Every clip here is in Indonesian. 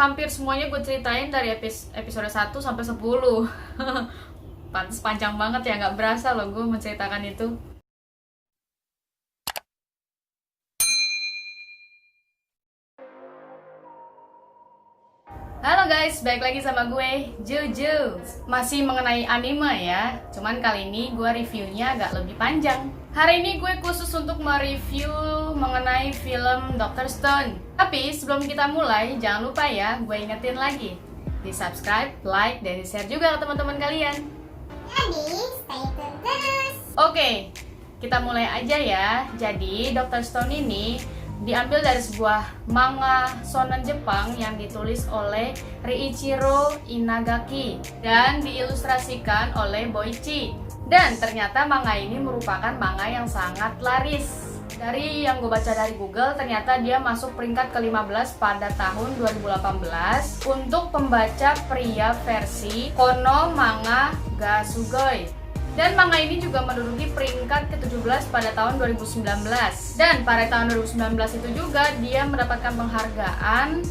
hampir semuanya gue ceritain dari episode 1 sampai 10. Pantes panjang banget ya, nggak berasa loh gue menceritakan itu. Halo guys, balik lagi sama gue, Juju. Masih mengenai anime ya, cuman kali ini gue reviewnya agak lebih panjang. Hari ini gue khusus untuk mereview mengenai film Dr. Stone. Tapi sebelum kita mulai, jangan lupa ya, gue ingetin lagi, di subscribe, like, dan di share juga ke teman-teman kalian. Jadi, stay tune terus. Oke, kita mulai aja ya. Jadi, Dr. Stone ini diambil dari sebuah manga shonen Jepang yang ditulis oleh Riichiro Inagaki dan diilustrasikan oleh Boichi. Dan ternyata manga ini merupakan manga yang sangat laris. Dari yang gue baca dari Google, ternyata dia masuk peringkat ke-15 pada tahun 2018 untuk pembaca pria versi Kono Manga ga Sugoi. Dan manga ini juga menduduki peringkat ke-17 pada tahun 2019. Dan pada tahun 2019 itu juga dia mendapatkan penghargaan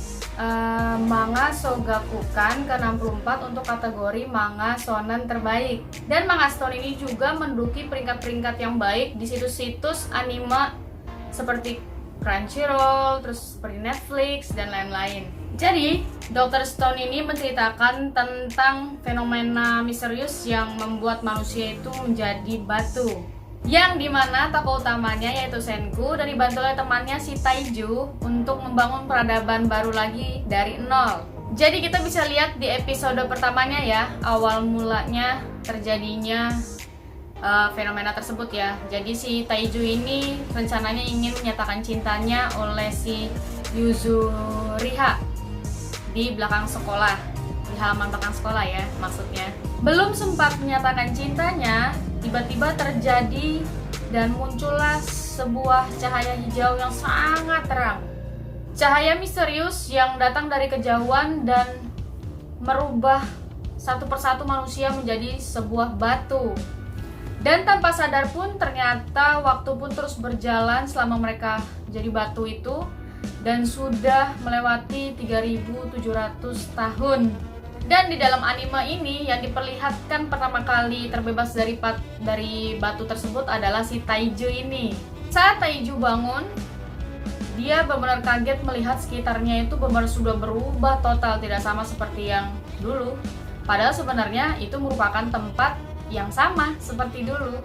manga Shogakukan ke-64 untuk kategori manga shonen terbaik. Dan manga Stone ini juga menduduki peringkat-peringkat yang baik di situs-situs anime seperti Crunchyroll, terus seperti Netflix, dan lain-lain. Jadi, Dr. Stone ini menceritakan tentang fenomena misterius yang membuat manusia itu menjadi batu. Yang dimana tokoh utamanya yaitu Senku dan dibantu oleh temannya si Taiju untuk membangun peradaban baru lagi dari nol. Jadi kita bisa lihat di episode pertamanya ya, awal mulanya terjadinya fenomena tersebut ya. Jadi si Taiju ini rencananya ingin menyatakan cintanya oleh si Yuzuriha di belakang sekolah, di halaman belakang sekolah ya maksudnya. Belum sempat menyatakan cintanya, tiba-tiba terjadi dan muncullah sebuah cahaya hijau yang sangat terang. Cahaya misterius yang datang dari kejauhan dan merubah satu persatu manusia menjadi sebuah batu. Dan tanpa sadar pun ternyata waktu pun terus berjalan selama mereka jadi batu itu, dan sudah melewati 3.700 tahun. Dan di dalam anime ini yang diperlihatkan pertama kali terbebas dari batu tersebut adalah si Taiju ini. Saat Taiju bangun, dia benar-benar kaget melihat sekitarnya itu benar sudah berubah total, tidak sama seperti yang dulu. Padahal sebenarnya itu merupakan tempat yang sama seperti dulu.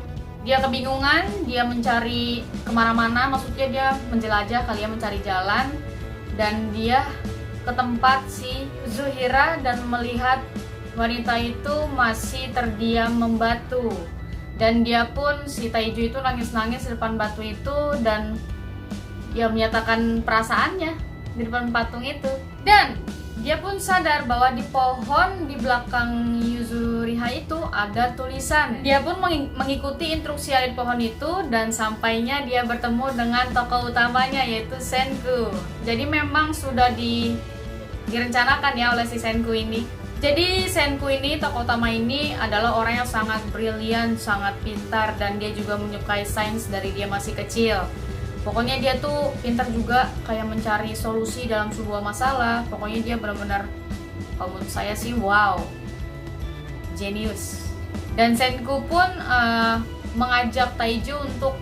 Dia kebingungan, dia mencari kemana-mana, maksudnya dia menjelajah kali ya, mencari jalan. Dan dia ke tempat si Zuhira dan melihat wanita itu masih terdiam membatu. Dan dia pun, si Taiju itu nangis-nangis di depan batu itu dan dia menyatakan perasaannya di depan patung itu. Dan dia pun sadar bahwa di pohon di belakang Yuzuriha itu ada tulisan. Dia pun mengikuti instruksi di pohon itu dan sampainya dia bertemu dengan tokoh utamanya yaitu Senku. Jadi memang sudah direncanakan ya oleh si Senku ini. Jadi Senku ini, tokoh utama ini adalah orang yang sangat brilian, sangat pintar, dan dia juga menyukai sains dari dia masih kecil. Pokoknya dia tuh pintar juga kayak mencari solusi dalam sebuah masalah. Pokoknya dia benar-benar, kalau menurut saya sih wow, genius. Dan Senku pun mengajak Taiju untuk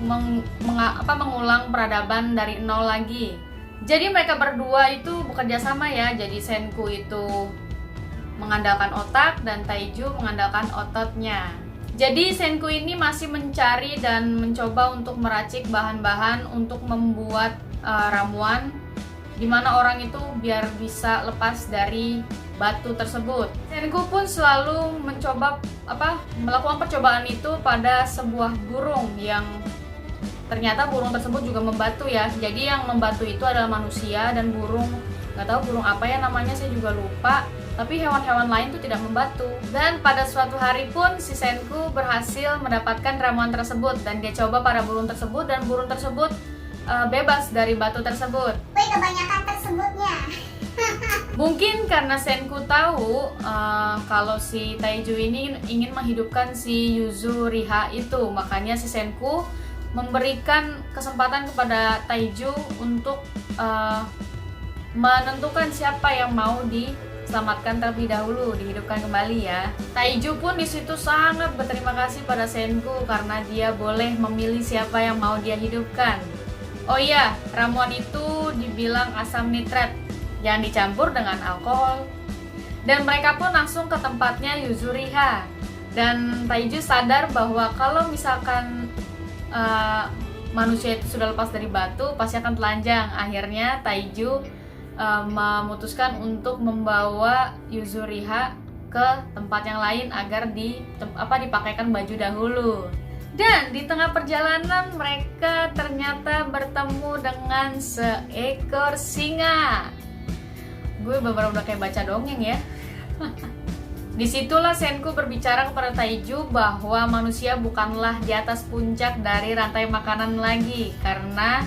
mengulang peradaban dari nol lagi. Jadi mereka berdua itu bekerja sama ya. Jadi Senku itu mengandalkan otak dan Taiju mengandalkan ototnya. Jadi Senku ini masih mencari dan mencoba untuk meracik bahan-bahan untuk membuat ramuan dimana orang itu biar bisa lepas dari batu tersebut. Senku pun selalu mencoba melakukan percobaan itu pada sebuah burung yang ternyata burung tersebut juga membatu ya. Jadi yang membatu itu adalah manusia dan burung, nggak tahu burung apa ya namanya, saya juga lupa. Tapi hewan-hewan lain tuh tidak membatu. Dan pada suatu hari pun si Senku berhasil mendapatkan ramuan tersebut dan dia coba pada burung tersebut dan burung tersebut bebas dari batu tersebut. Wih, kebanyakan tersebutnya. Mungkin karena Senku tahu kalau si Taiju ini ingin menghidupkan si Yuzuriha itu, makanya si Senku memberikan kesempatan kepada Taiju untuk menentukan siapa yang mau diselamatkan terlebih dahulu, dihidupkan kembali ya. Taiju pun di situ sangat berterima kasih pada Senku karena dia boleh memilih siapa yang mau dia hidupkan. Oh iya, ramuan itu dibilang asam nitrat yang dicampur dengan alkohol. Dan mereka pun langsung ke tempatnya Yuzuriha. Dan Taiju sadar bahwa kalau misalkan manusia itu sudah lepas dari batu, pasti akan telanjang. Akhirnya Taiju memutuskan untuk membawa Yuzuriha ke tempat yang lain agar dipakaikan baju dahulu. Dan di tengah perjalanan mereka ternyata bertemu dengan seekor singa. Gue beberapa udah kayak baca dongeng ya. Disitulah Senku berbicara kepada Taiju bahwa manusia bukanlah di atas puncak dari rantai makanan lagi, karena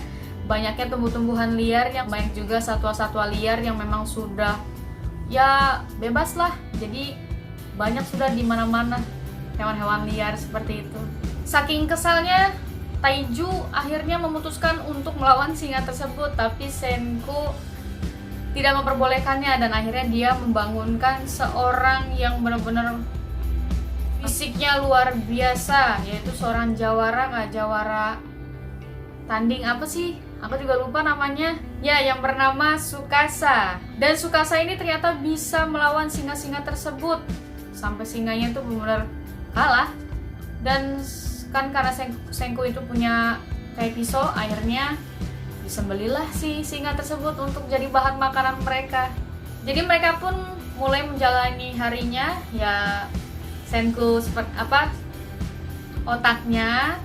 banyaknya tumbuh-tumbuhan liar, yang banyak juga satwa-satwa liar yang memang sudah ya bebas lah. Jadi banyak sudah di mana-mana hewan-hewan liar seperti itu. Saking kesalnya, Taiju akhirnya memutuskan untuk melawan singa tersebut, tapi Senku tidak memperbolehkannya, dan akhirnya dia membangunkan seorang yang benar-benar fisiknya luar biasa, yaitu seorang jawara tanding apa sih? Aku juga lupa namanya. Ya, yang bernama Tsukasa. Dan Tsukasa ini ternyata bisa melawan singa-singa tersebut. Sampai singanya tuh benar-benar kalah. Dan kan karena Senku itu punya kayak pisau, akhirnya disembelilah si singa tersebut untuk jadi bahan makanan mereka. Jadi mereka pun mulai menjalani harinya, ya Senku otaknya,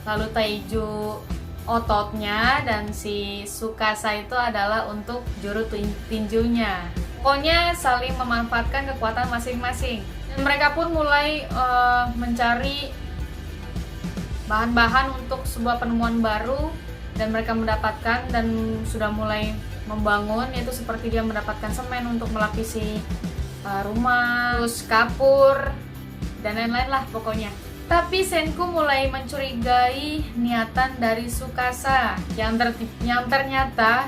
lalu Taiju ototnya, dan si Tsukasa itu adalah untuk juru tinjunya. Pokoknya saling memanfaatkan kekuatan masing-masing. Dan mereka pun mulai mencari bahan-bahan untuk sebuah penemuan baru, dan mereka mendapatkan dan sudah mulai membangun, yaitu seperti dia mendapatkan semen untuk melapisi rumah, terus kapur dan lain-lain lah pokoknya. Tapi Senku mulai mencurigai niatan dari Tsukasa yang ternyata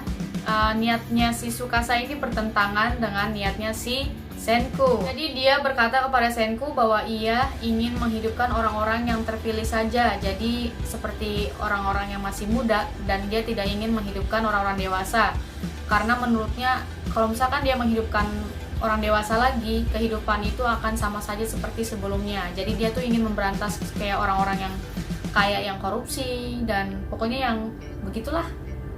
niatnya si Tsukasa ini bertentangan dengan niatnya si Senku. Jadi dia berkata kepada Senku bahwa ia ingin menghidupkan orang-orang yang terpilih saja. Jadi seperti orang-orang yang masih muda, dan dia tidak ingin menghidupkan orang-orang dewasa. Karena menurutnya kalau misalkan dia menghidupkan orang dewasa lagi, kehidupan itu akan sama saja seperti sebelumnya. Jadi dia tuh ingin memberantas kayak orang-orang yang kayak yang korupsi dan pokoknya yang begitulah.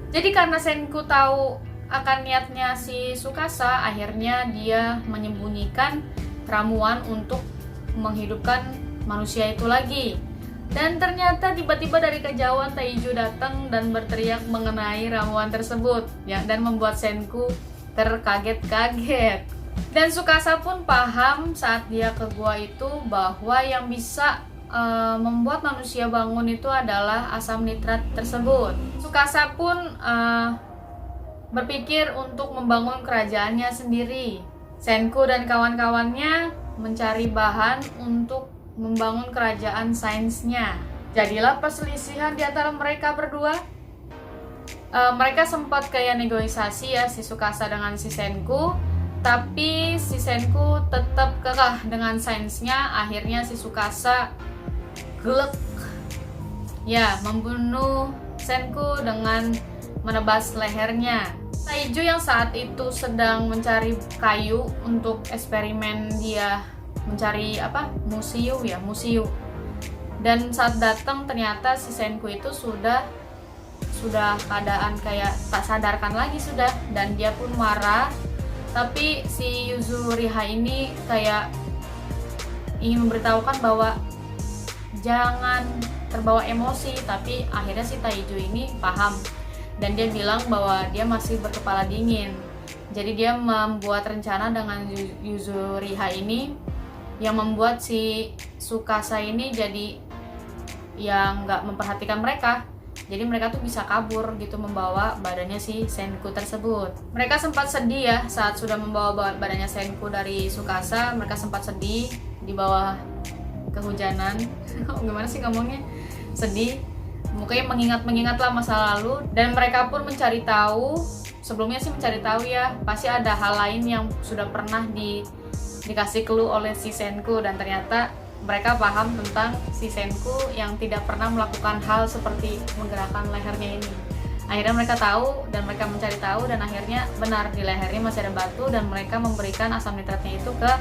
Jadi karena Senku tahu akan niatnya si Tsukasa, akhirnya dia menyembunyikan ramuan untuk menghidupkan manusia itu lagi. Dan ternyata tiba-tiba dari kejauhan Taiju datang dan berteriak mengenai ramuan tersebut, ya, dan membuat Senku terkaget-kaget. Dan Tsukasa pun paham saat dia ke gua itu bahwa yang bisa membuat manusia bangun itu adalah asam nitrat tersebut. Tsukasa pun berpikir untuk membangun kerajaannya sendiri. Senku dan kawan-kawannya mencari bahan untuk membangun kerajaan sainsnya. Jadilah perselisihan di antara mereka berdua. Mereka sempat kayak negosiasi ya, si Tsukasa dengan si Senku, tapi si Senku tetap kekeh dengan sainsnya. Akhirnya si Tsukasa gelek, ya, membunuh Senku dengan menebas lehernya. Taiju yang saat itu sedang mencari kayu untuk eksperimen dia mencari museum. Dan saat datang ternyata si Senku itu sudah keadaan kayak tak sadarkan lagi sudah, dan dia pun marah. Tapi si Yuzuriha ini kayak ingin memberitahukan bahwa jangan terbawa emosi, tapi akhirnya si Taiju ini paham. Dan dia bilang bahwa dia masih berkepala dingin. Jadi dia membuat rencana dengan Yuzuriha ini yang membuat si Tsukasa ini jadi yang nggak memperhatikan mereka. Jadi mereka tuh bisa kabur gitu membawa badannya si Senku tersebut. Mereka sempat sedih ya saat sudah membawa badannya Senku dari Tsukasa. Mereka sempat sedih di bawah kehujanan. Gimana sih ngomongnya? Sedih. Mungkin mengingat-lah masa lalu, dan mereka pun mencari tahu sebelumnya sih mencari tahu ya, pasti ada hal lain yang sudah pernah dikasih clue oleh si Senku, dan ternyata mereka paham tentang si Senku yang tidak pernah melakukan hal seperti menggerakkan lehernya ini. Akhirnya mereka tahu dan mereka mencari tahu, dan akhirnya benar di lehernya masih ada batu, dan mereka memberikan asam nitratnya itu ke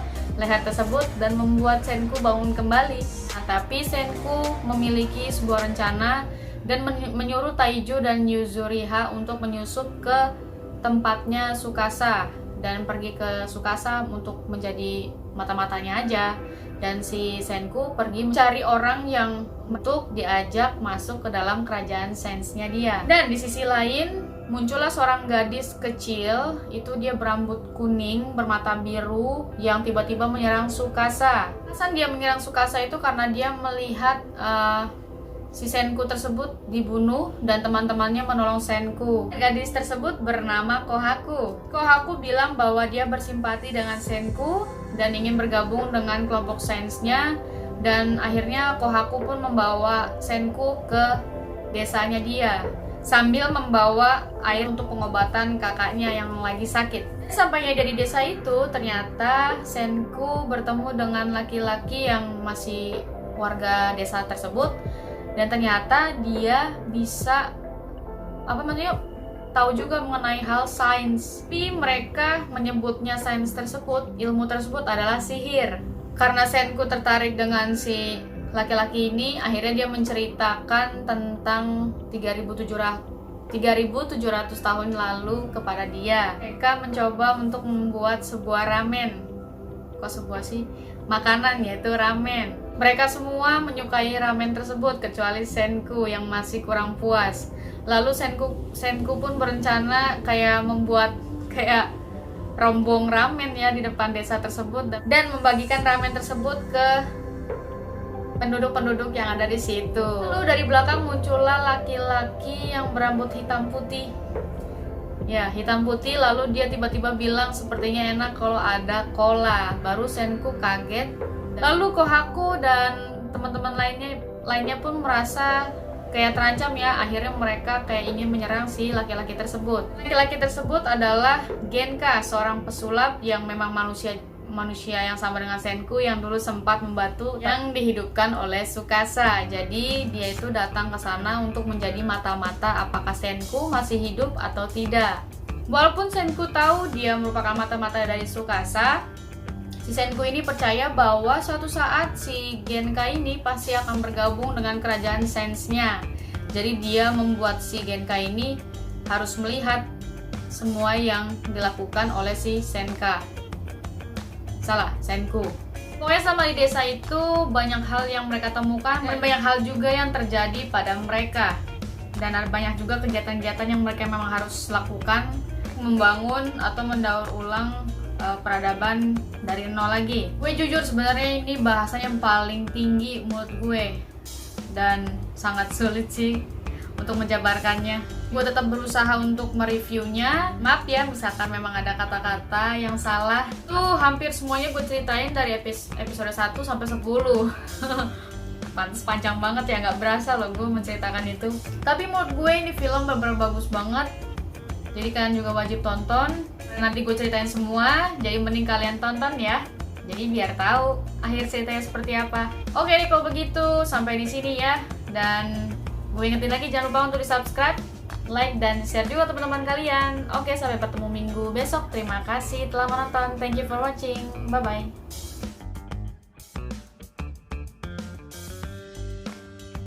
leher tersebut dan membuat Senku bangun kembali. Nah, tapi Senku memiliki sebuah rencana dan menyuruh Taiju dan Yuzuriha untuk menyusup ke tempatnya Tsukasa dan pergi ke Tsukasa untuk menjadi mata-matanya aja. Dan si Senku pergi mencari orang yang untuk diajak masuk ke dalam kerajaan Sensnya dia. Dan di sisi lain muncullah seorang gadis kecil, itu dia berambut kuning, bermata biru, yang tiba-tiba menyerang Tsukasa. Alasan dia menyerang Tsukasa itu karena dia melihat si Senku tersebut dibunuh dan teman-temannya menolong Senku. Gadis tersebut bernama Kohaku. Kohaku bilang bahwa dia bersimpati dengan Senku dan ingin bergabung dengan kelompok Sensnya, dan akhirnya Kohaku pun membawa Senku ke desanya dia sambil membawa air untuk pengobatan kakaknya yang lagi sakit. Sampainya dari desa itu, ternyata Senku bertemu dengan laki-laki yang masih warga desa tersebut, dan ternyata dia bisa tahu juga mengenai hal sains. Tapi mereka menyebutnya sains tersebut, ilmu tersebut adalah sihir. Karena Senku tertarik dengan si laki-laki ini, akhirnya dia menceritakan tentang 3.700 tahun lalu kepada dia. Mereka mencoba untuk membuat sebuah ramen. Kok sebuah sih? Makanan, yaitu ramen. Mereka semua menyukai ramen tersebut kecuali Senku yang masih kurang puas. Lalu Senku pun berencana kayak membuat kayak rombong ramen ya di depan desa tersebut dan membagikan ramen tersebut ke penduduk-penduduk yang ada di situ. Lalu dari belakang muncullah laki-laki yang berambut hitam putih. Ya, hitam putih, lalu dia tiba-tiba bilang sepertinya enak kalau ada cola. Baru Senku kaget. Lalu Kohaku dan teman-teman lainnya pun merasa kayak terancam ya. Akhirnya mereka kayak ingin menyerang si laki-laki tersebut. Laki-laki tersebut adalah Genka, seorang pesulap yang memang manusia yang sama dengan Senku yang dulu sempat membantu yang dihidupkan oleh Tsukasa. Jadi dia itu datang ke sana untuk menjadi mata-mata apakah Senku masih hidup atau tidak. Walaupun Senku tahu dia merupakan mata-mata dari Tsukasa, si Senku ini percaya bahwa suatu saat si Genka ini pasti akan bergabung dengan kerajaan Sensnya. Jadi dia membuat si Genka ini harus melihat semua yang dilakukan oleh si Senku. Pokoknya sama di desa itu banyak hal yang mereka temukan, dan banyak hal juga yang terjadi pada mereka. Dan ada banyak juga kegiatan-kegiatan yang mereka memang harus lakukan, membangun atau mendaur ulang peradaban dari nol lagi. Gue jujur sebenarnya ini bahasanya yang paling tinggi menurut gue dan sangat sulit sih untuk menjabarkannya. Gue tetap berusaha untuk mereviewnya. Maaf ya misalkan memang ada kata-kata yang salah. Tuh hampir semuanya gue ceritain dari episode 1 sampai 10. Panjang banget ya, nggak berasa loh gue menceritakan itu. Tapi menurut gue ini film bener-bener bagus banget. Jadi kalian juga wajib tonton. Nanti gue ceritain semua, jadi mending kalian tonton ya. Jadi biar tahu akhir ceritanya seperti apa. Oke deh kalau begitu, sampai di sini ya. Dan gue ingetin lagi jangan lupa untuk di-subscribe, like, dan share juga teman-teman kalian. Oke, sampai bertemu minggu besok. Terima kasih telah menonton. Thank you for watching. Bye-bye.